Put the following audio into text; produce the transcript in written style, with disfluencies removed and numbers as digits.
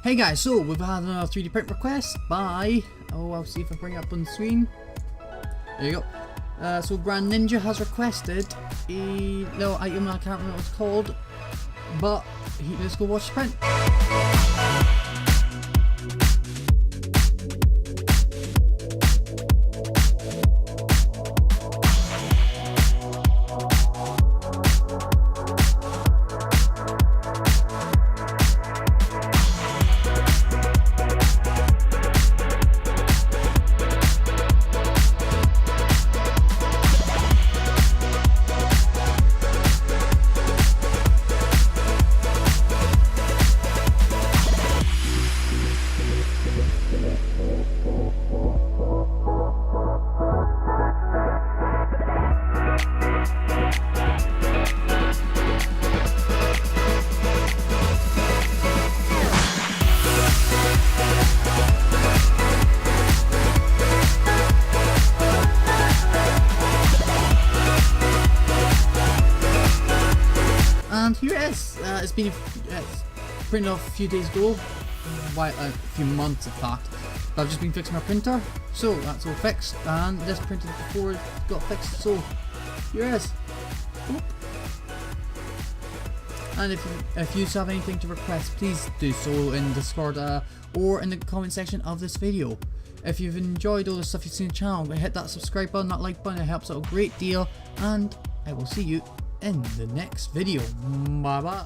Hey guys, so we've had another 3D print request by, I'll see if I bring it up on the screen. There you go. So Brand Ninja has requested a little item, I can't remember what it's called, but let's go watch the print. And here it is. It's been printed off a few days ago, a few months in fact. But I've just been fixing my printer, so that's all fixed. And this printed before it got fixed, so here it is. Oop. And if you have anything to request, please do so in Discord or in the comment section of this video. If you've enjoyed all the stuff you've seen on the channel, hit that subscribe button, that like button, it helps out a great deal. And I will see you in the next video. Bye bye.